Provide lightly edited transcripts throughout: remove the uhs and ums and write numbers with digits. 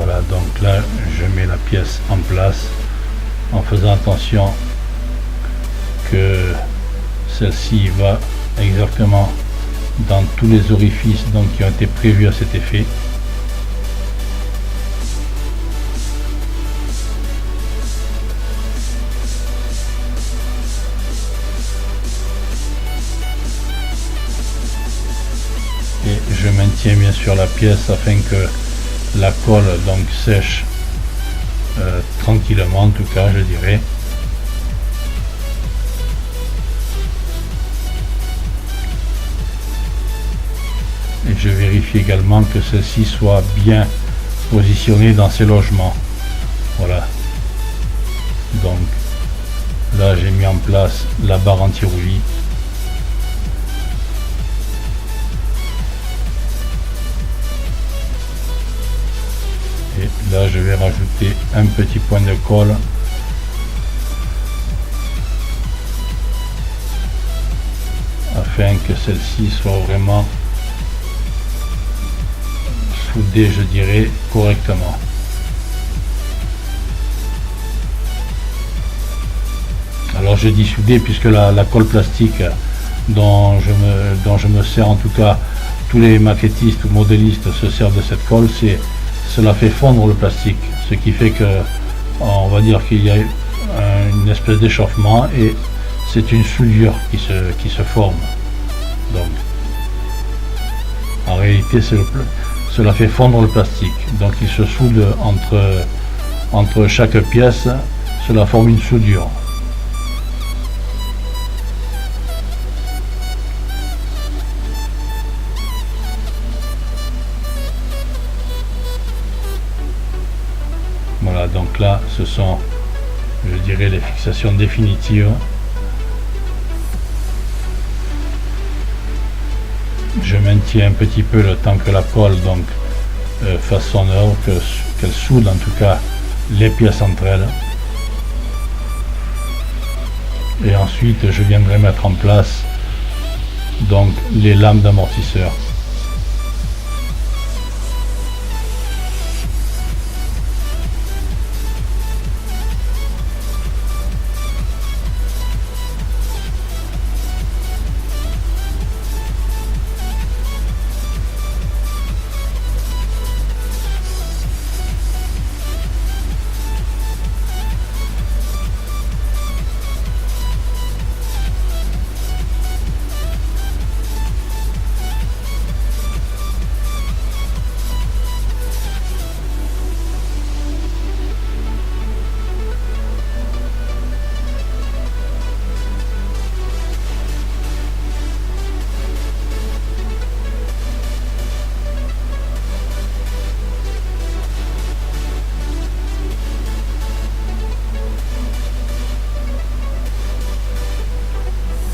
Voilà, donc là je mets la pièce en place en faisant attention que celle-ci va exactement dans tous les orifices donc, qui ont été prévus à cet effet. Et je maintiens bien sûr la pièce afin que la colle donc sèche tranquillement, en tout cas je dirais. Et je vérifie également que celle-ci soit bien positionnée dans ses logements. Voilà. Donc là j'ai mis en place la barre anti-roulis. Et là je vais rajouter un petit point de colle afin que celle-ci soit vraiment soudée, je dirais, correctement. Alors je dis soudée puisque la colle plastique dont je me sers, en tout cas tous les maquettistes ou modélistes se servent de cette colle, cela fait fondre le plastique, ce qui fait que on va dire qu'il y a une espèce d'échauffement et c'est une soudure qui se forme. Donc en réalité cela fait fondre le plastique, donc il se soude entre chaque pièce, cela forme une soudure. Voilà, donc là ce sont, je dirais, les fixations définitives. Je maintiens un petit peu le temps que la colle donc fasse son œuvre, qu'elle soude en tout cas les pièces entre elles. Et ensuite je viendrai mettre en place donc les lames d'amortisseur.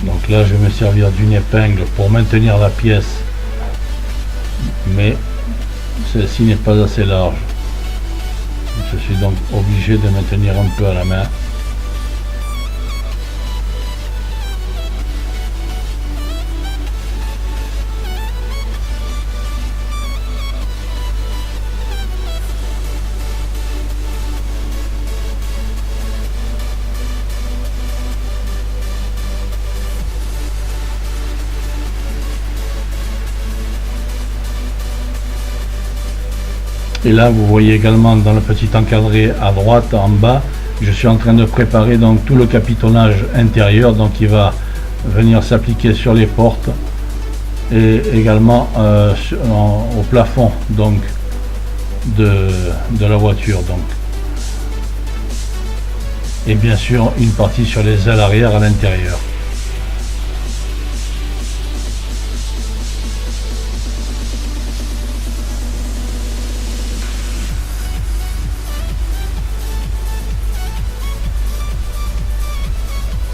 Donc là je vais me servir d'une épingle pour maintenir la pièce, mais celle-ci n'est pas assez large. Je suis donc obligé de maintenir un peu à la main. Et là vous voyez également dans le petit encadré à droite en bas, je suis en train de préparer donc tout le capitonnage intérieur, donc il va venir s'appliquer sur les portes et également au plafond donc de la voiture, donc et bien sûr une partie sur les ailes arrière à l'intérieur.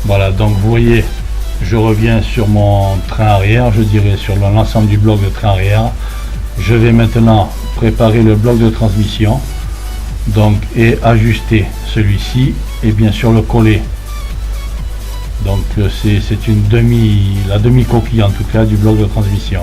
Voilà, donc vous voyez, je reviens sur mon train arrière, je dirais sur l'ensemble du bloc de train arrière. Je vais maintenant préparer le bloc de transmission, donc, et ajuster celui-ci et bien sûr le coller. Donc c'est la demi coquille en tout cas du bloc de transmission.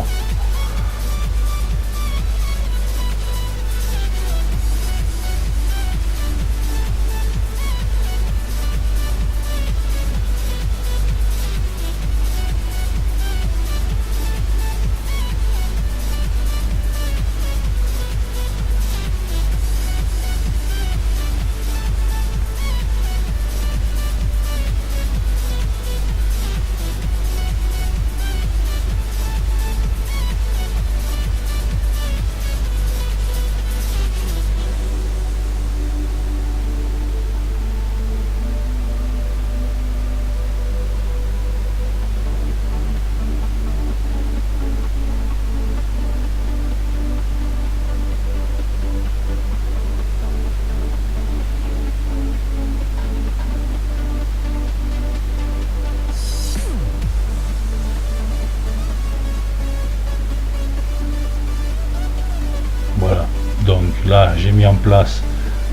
là, j'ai mis en place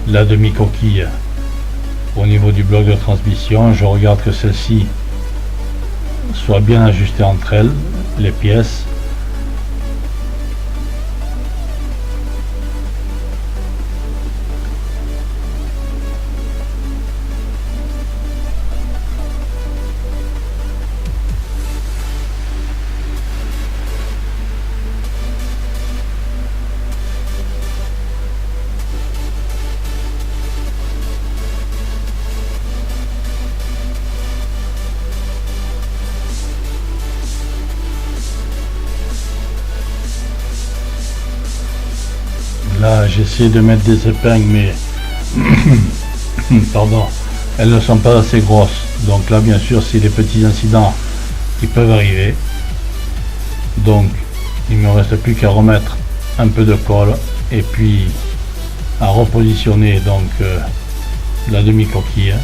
la demi-coquille au niveau du bloc de transmission. Je regarde que celle-ci soit bien ajustée entre elles, les pièces. Là, j'essaie de mettre des épingles, mais pardon, elles ne sont pas assez grosses. Donc là, bien sûr, c'est des petits incidents qui peuvent arriver. Donc, il me reste plus qu'à remettre un peu de colle et puis à repositionner donc la demi-coquille.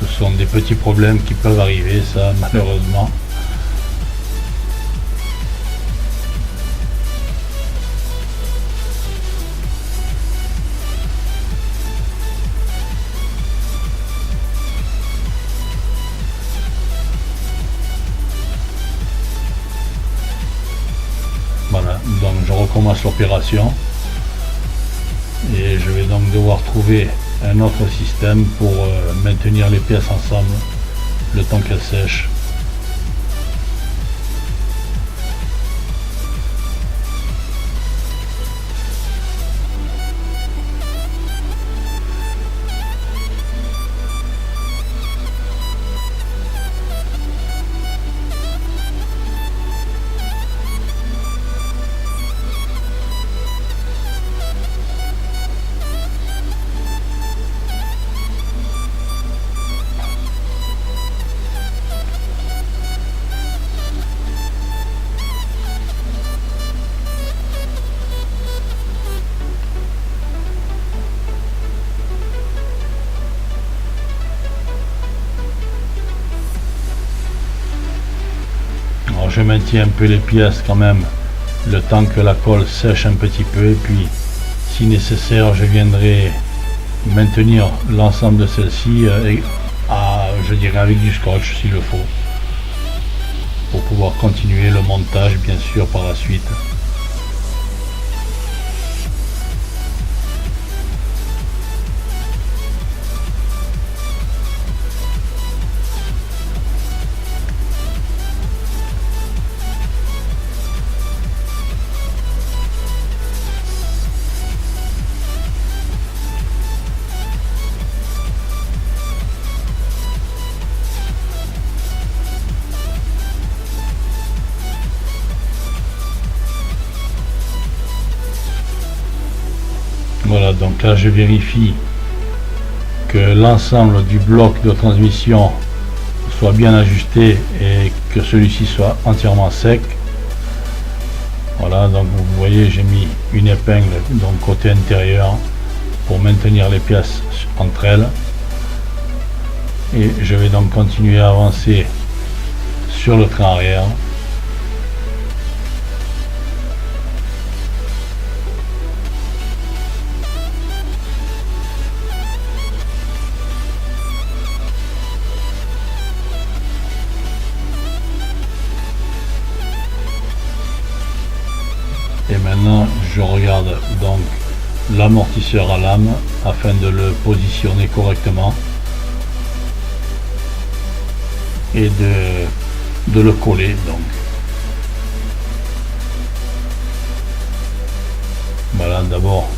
Ce sont des petits problèmes qui peuvent arriver, ça, malheureusement. Voilà, donc je recommence l'opération et je vais donc devoir trouver un autre système pour maintenir les pièces ensemble le temps qu'elles sèchent. Je maintiens un peu les pièces quand même le temps que la colle sèche un petit peu et puis si nécessaire je viendrai maintenir l'ensemble de celle-ci je dirais avec du scotch s'il le faut pour pouvoir continuer le montage bien sûr par la suite. Voilà, donc là je vérifie que l'ensemble du bloc de transmission soit bien ajusté et que celui-ci soit entièrement sec. Voilà, donc vous voyez, j'ai mis une épingle donc côté intérieur pour maintenir les pièces entre elles. Et je vais donc continuer à avancer sur le train arrière. Et maintenant je regarde donc l'amortisseur à lame afin de le positionner correctement et de le coller donc. Voilà, d'abord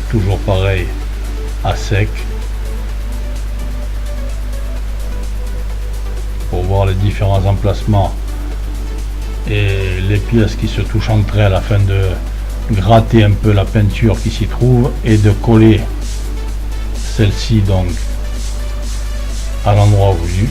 toujours pareil à sec pour voir les différents emplacements et les pièces qui se touchent entre elles afin de gratter un peu la peinture qui s'y trouve et de coller celle-ci donc à l'endroit voulu.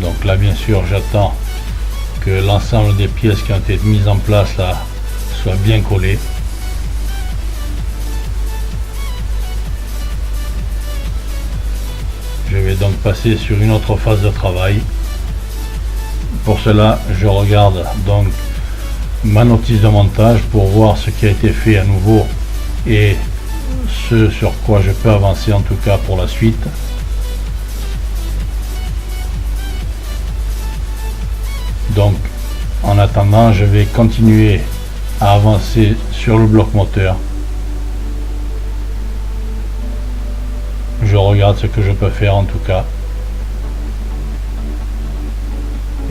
Donc là bien sûr j'attends que l'ensemble des pièces qui ont été mises en place là soient bien collées. Je vais donc passer sur une autre phase de travail. Pour cela, je regarde donc ma notice de montage pour voir ce qui a été fait à nouveau et ce sur quoi je peux avancer en tout cas pour la suite. Donc en attendant, je vais continuer à avancer sur le bloc moteur. Je regarde ce que je peux faire en tout cas.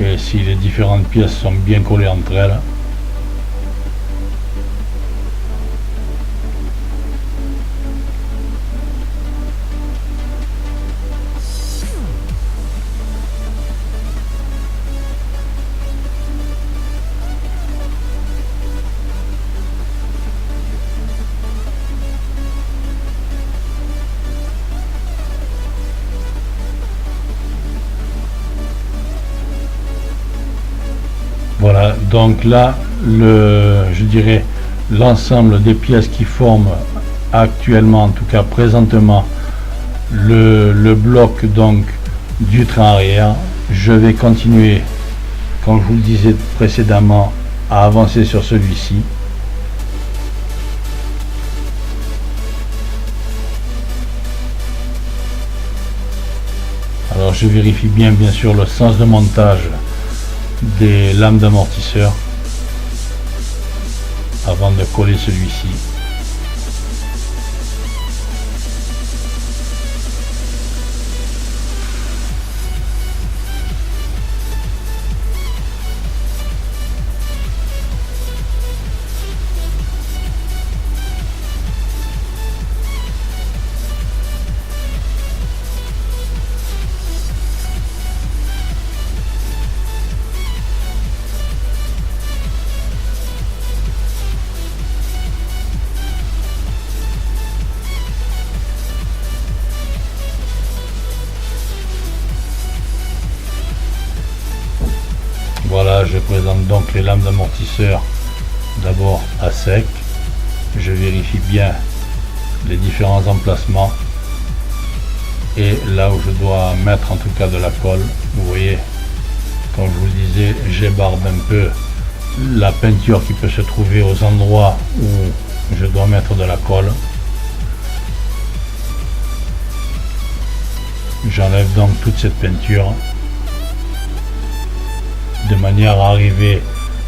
Et si les différentes pièces sont bien collées entre elles. Voilà, donc là, je dirais l'ensemble des pièces qui forment actuellement, en tout cas présentement, le bloc donc du train arrière. Je vais continuer, comme je vous le disais précédemment, à avancer sur celui-ci. Alors je vérifie bien sûr le sens de montage des lames d'amortisseur avant de coller celui-ci. Voilà, je présente donc les lames d'amortisseur d'abord à sec. Je vérifie bien les différents emplacements et là où je dois mettre en tout cas de la colle. Vous voyez, comme je vous le disais, j'ébarbe un peu la peinture qui peut se trouver aux endroits où je dois mettre de la colle. J'enlève donc toute cette peinture de manière à arriver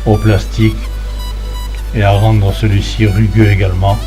au plastique et à rendre celui-ci rugueux également.